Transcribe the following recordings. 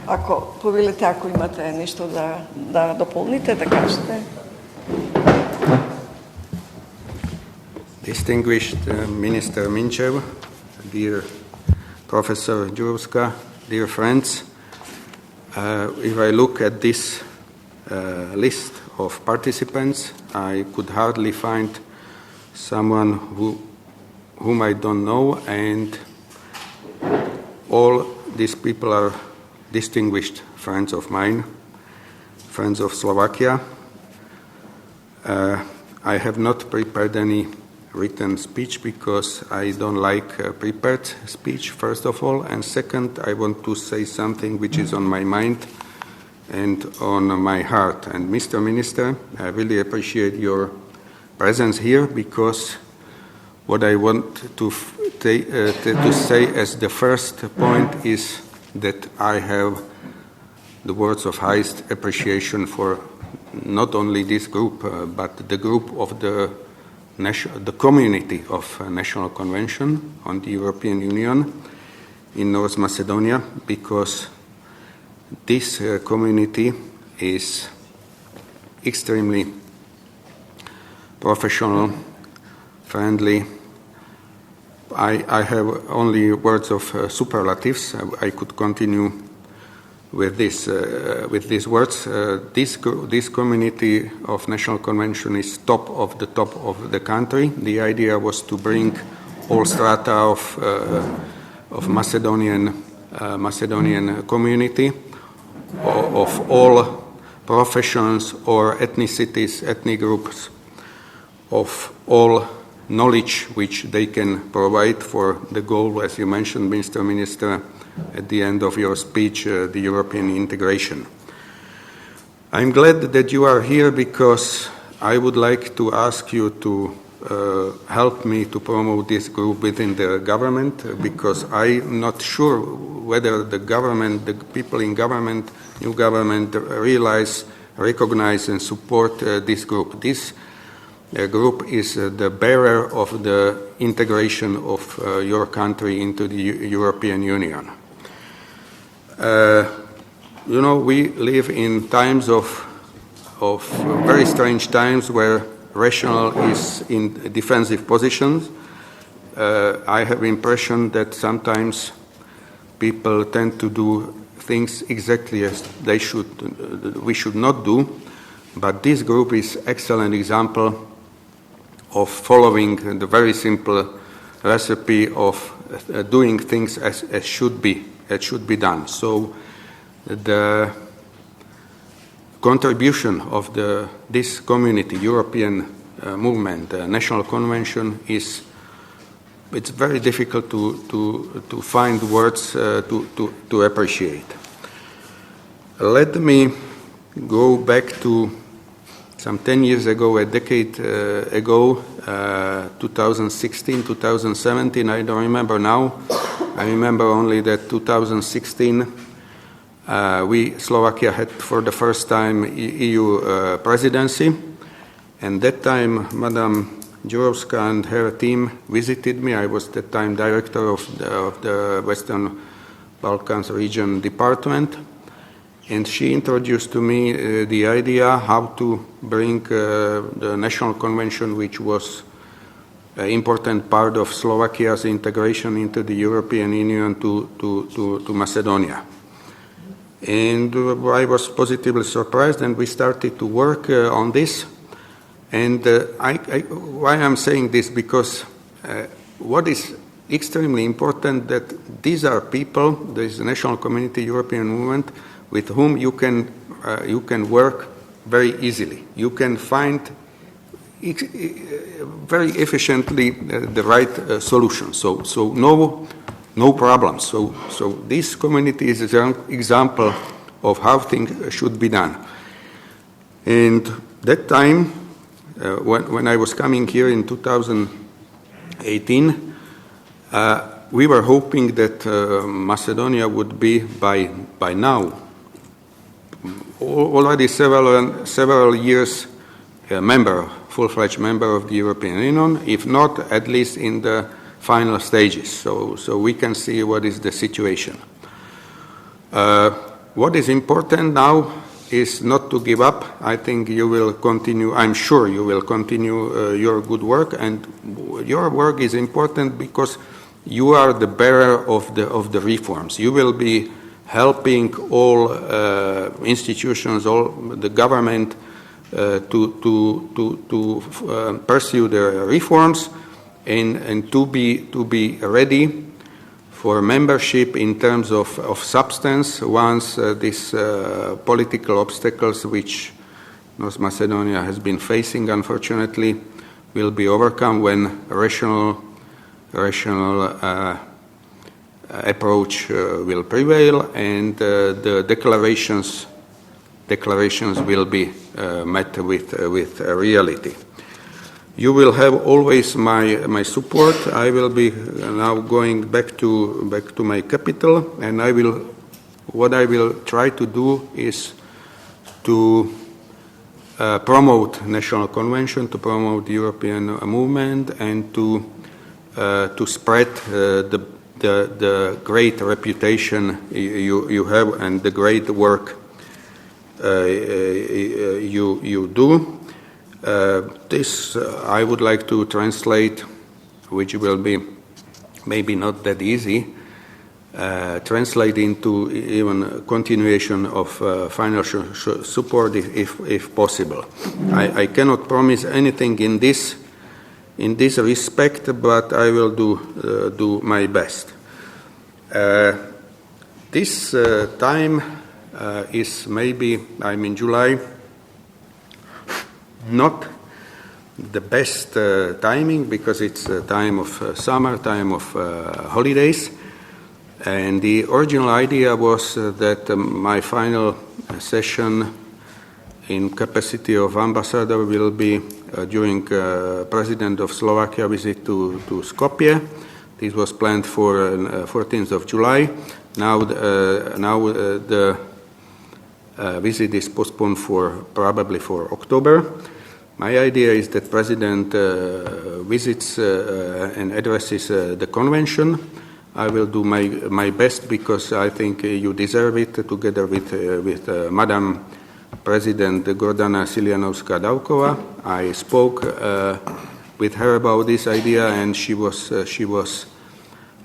Ако повелите, ако имате нешто да дополните, да кажете. Distinguished Minister Minchev, dear Professor Jurovska, dear friends, if I look at this list of participants, I could hardly find someone whom I don't know, and all these people are distinguished friends of mine, friends of Slovakia. I have not prepared any written speech because I don't like prepared speech, first of all, and second, I want to say something which is on my mind and on my heart. And Mr. Minister, I really appreciate your presence here, because what I want to say as the first point is that I have the words of highest appreciation for not only this group, but the group of the community of National Convention on the European Union in North Macedonia, because this community is extremely professional, friendly. I have only words of superlatives. I could continue with these words. This community of National Convention is top of the country. The idea was to bring all strata of Macedonian community, of all professions or ethnicities, ethnic groups, of all knowledge which they can provide for the goal, as you mentioned, Mr. Minister, at the end of your speech, the European integration. I'm glad that you are here, because I would like to ask you to help me to promote this group within the government, because I'm not sure whether the government, the people in government, new government, recognize and support this group. This group is the bearer of the integration of your country into the European Union. We live in times of very strange times where rational is in defensive positions. I have the impression that sometimes people tend to do things exactly as we should not do, but this group is an excellent example of following the very simple recipe of doing things as should be done. So the contribution of this community, European movement, National Convention, it's very difficult to find words to appreciate. Let me go back to some 10 years ago, a decade ago, 2016, 2017, I don't remember now. I remember only that 2016, Slovakia had for the first time EU presidency, and that time Madam Jurovska and her team visited me. I was at that time director of the Western Balkans region department, and she introduced to me the idea how to bring the National Convention, which was an important part of Slovakia's integration into the European Union, to Macedonia. And I was positively surprised, and we started to work on this. And why I'm saying this, because what is extremely important, that these are people, this National Community European Movement, with whom you can work very easily. You can find very efficiently the right solution. So no problems. So this community is an example of how things should be done. And that time, when I was coming here in 2018, we were hoping that Macedonia would be by now already several years full-fledged member of the European Union, if not at least in the final stages. So we can see what is the situation. What is important now is not to give up. I think you will continue, I'm sure you will continue your good work, and your work is important because you are the bearer of the reforms. You will be helping all institutions, all the government to pursue the reforms and to be ready for membership in terms of substance once these political obstacles which North Macedonia has been facing, unfortunately, will be overcome when rational approach will prevail, and the declarations will be met with reality. You will have always my support. I will be now going back to my capital, and what I will try to do is to promote national convention, to promote the European movement, and to spread the great reputation you have and the great work you do. This I would like to translate, which will be maybe not that easy, translate into even continuation of financial support if possible. I cannot promise anything in this respect, but I will do my best. This time is maybe, I'm in July, not the best timing because it's a time of summer, time of holidays. And the original idea was that my final session in capacity of ambassador will be during President of Slovakia visit to Skopje. This was planned for 14th of July. Now the visit is postponed probably for October. My idea is that President visits and addresses the convention. I will do my best because I think you deserve it, together with Madam President Gordana Siljanovska-Davkova. I spoke with her about this idea, and she was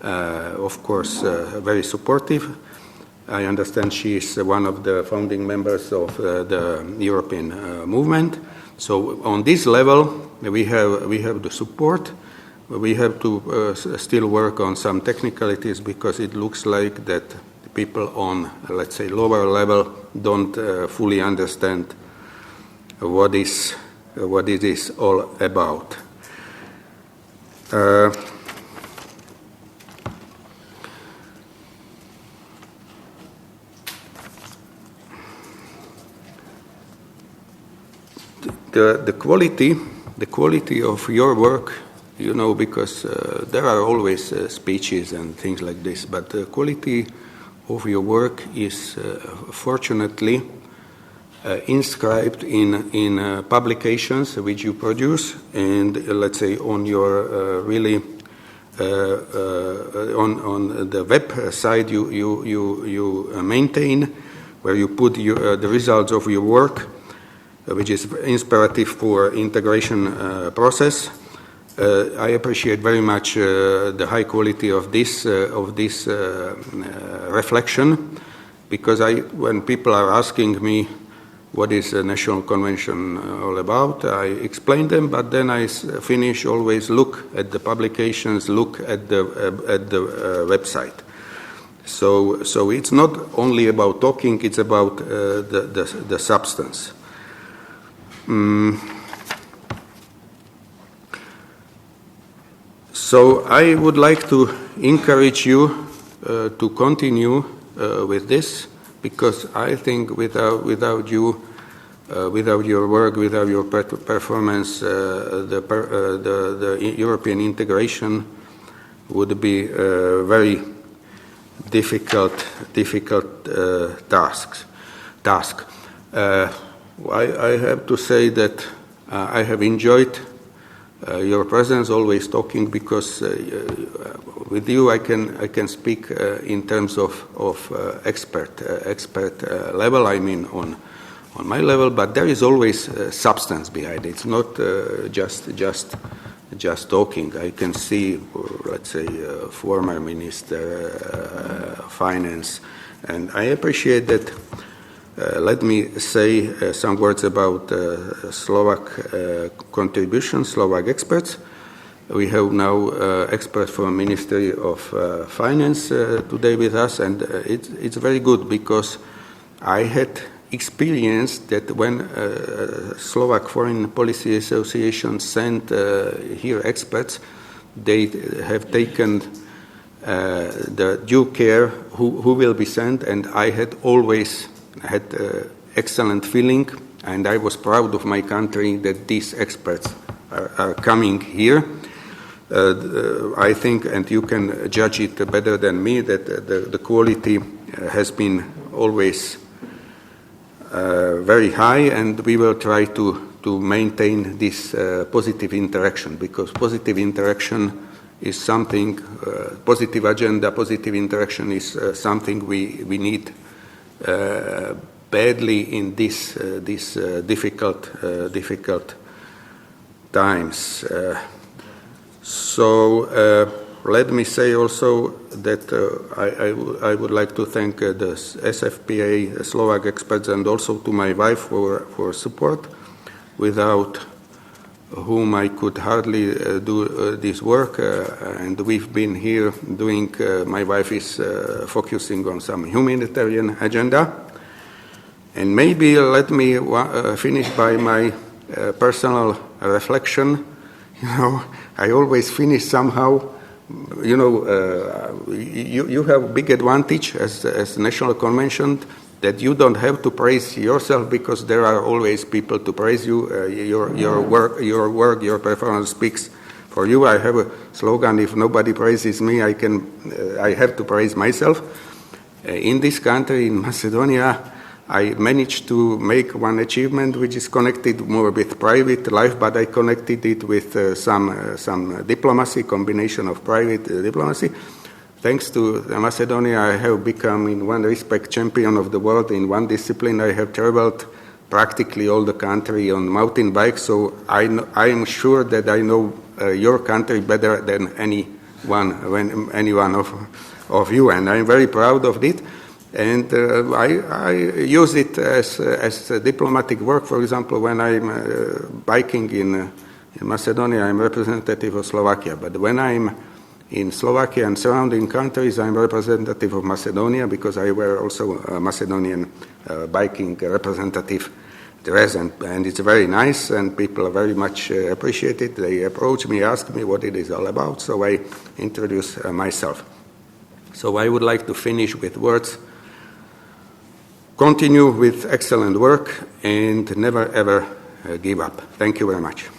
of course very supportive. I understand she is one of the founding members of the European movement. So on this level, we have the support. We have to still work on some technicalities because it looks like that people on, let's say, lower level don't fully understand what it is all about. The quality of your work, you know, because there are always speeches and things like this, but the quality of your work is fortunately inscribed in publications which you produce, and let's say on your really on the website you maintain, where you put the results of your work, which is inspirative for integration process. I appreciate very much the high quality of this reflection, because when people are asking me what is a national convention all about, I explain them, but then I finish always look at the publications, look at the website. So it's not only about talking; it's about the substance. So I would like to encourage you to continue with this, because I think without you, without your work, without your performance, the European integration would be a very difficult task. I have to say that I have enjoyed your presence, always talking, because with you I can speak in terms of expert level. I mean on my level, but there is always substance behind it. It's not just talking. I can see, let's say, former minister, finance, and I appreciate that. Let me say some words about Slovak contribution, Slovak experts. We have now experts from Ministry of Finance today with us, and it's very good, because I had experience that when Slovak Foreign Policy Association sent here experts, they have taken the due care who will be sent, and I had always had excellent feeling, and I was proud of my country that these experts are coming here. I think, and you can judge it better than me, that the quality has been always very high, and we will try to maintain this positive interaction, because positive interaction is something, positive agenda, positive interaction is something we need badly in these difficult times. So let me say also that I would like to thank the SFPA, Slovak experts, and also to my wife for support, without whom I could hardly do this work. And we've been here doing, my wife is focusing on some humanitarian agenda. And maybe let me finish by my personal reflection. You know, I always finish somehow. You know, you have a big advantage as National Convention, that you don't have to praise yourself, because there are always people to praise you. Your work, your performance speaks for you. I have a slogan: if nobody praises me, I have to praise myself. In this country, in Macedonia, I managed to make one achievement which is connected more with private life, but I connected it with some diplomacy, combination of private diplomacy. Thanks to Macedonia, I have become, in one respect, champion of the world in one discipline. I have traveled practically all the country on mountain bikes, so I am sure that I know your country better than any one of you, and I'm very proud of it. And I use it as diplomatic work. For example, when I'm biking in Macedonia, I'm representative of Slovakia. But when I'm in Slovakia and surrounding countries, I'm representative of Macedonia, because I wear also a Macedonian biking representative dress, and it's very nice, and people very much appreciate it. They approach me, ask me what it is all about, so I introduce myself. So I would like to finish with words: continue with excellent work and never ever give up. Thank you very much.